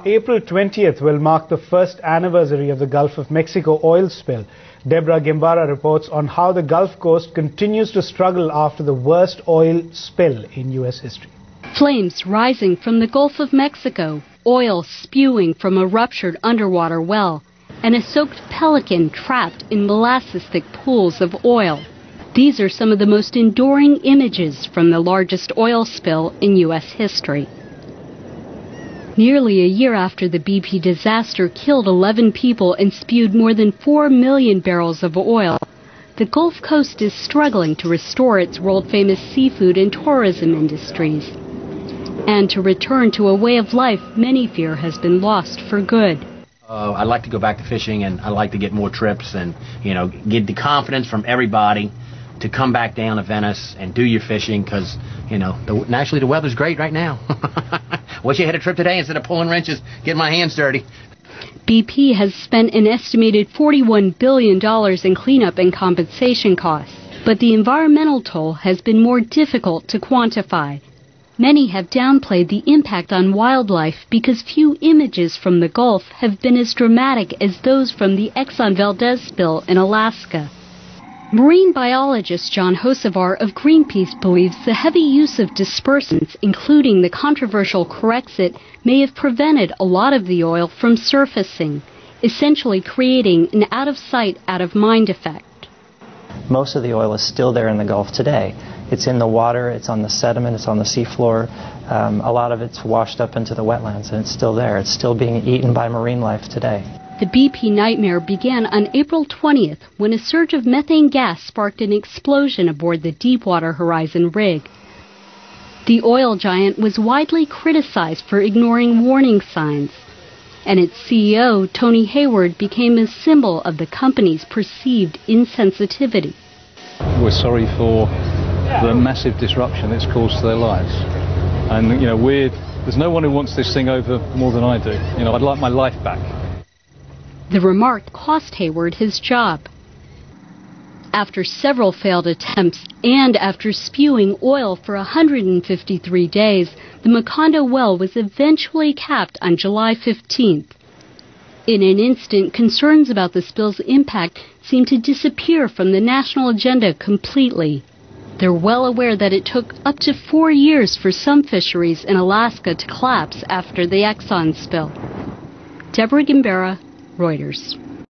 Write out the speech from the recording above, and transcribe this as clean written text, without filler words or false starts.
April 20th will mark the first anniversary of the Gulf of Mexico oil spill. Deborah Gimbara reports on how the Gulf Coast continues to struggle after the worst oil spill in U.S. history. Flames rising from the Gulf of Mexico, oil spewing from a ruptured underwater well, and a soaked pelican trapped in molasses-thick pools of oil. These are some of the most enduring images from the largest oil spill in U.S. history. Nearly a year after the BP disaster killed 11 people and spewed more than 4 million barrels of oil, the Gulf Coast is struggling to restore its world-famous seafood and tourism industries, and to return to a way of life many fear has been lost for good. I'd like to go back to fishing, and I'd like to get more trips and, get the confidence from everybody to come back down to Venice and do your fishing because, naturally the weather's great right now. Wish I had a trip today instead of pulling wrenches, getting my hands dirty. BP has spent an estimated $41 billion in cleanup and compensation costs, but the environmental toll has been more difficult to quantify. Many have downplayed the impact on wildlife because few images from the Gulf have been as dramatic as those from the Exxon Valdez spill in Alaska. Marine biologist John Hocevar of Greenpeace believes the heavy use of dispersants, including the controversial Corexit, may have prevented a lot of the oil from surfacing, essentially creating an out-of-sight, out-of-mind effect. Most of the oil is still there in the Gulf today. It's in the water, it's on the sediment, it's on the seafloor. A lot of it's washed up into the wetlands, and it's still there. It's still being eaten by marine life today. The BP nightmare began on April 20th when a surge of methane gas sparked an explosion aboard the Deepwater Horizon rig. The oil giant was widely criticized for ignoring warning signs, and its CEO, Tony Hayward, became a symbol of the company's perceived insensitivity. We're sorry for the massive disruption it's caused to their lives. And, there's no one who wants this thing over more than I do. I'd like my life back. The remark cost Hayward his job. After several failed attempts and after spewing oil for 153 days, the Macondo well was eventually capped on July 15th. In an instant, concerns about the spill's impact seemed to disappear from the national agenda completely. They're well aware that it took up to 4 years for some fisheries in Alaska to collapse after the Exxon spill. Deborah Gimbara, Reuters.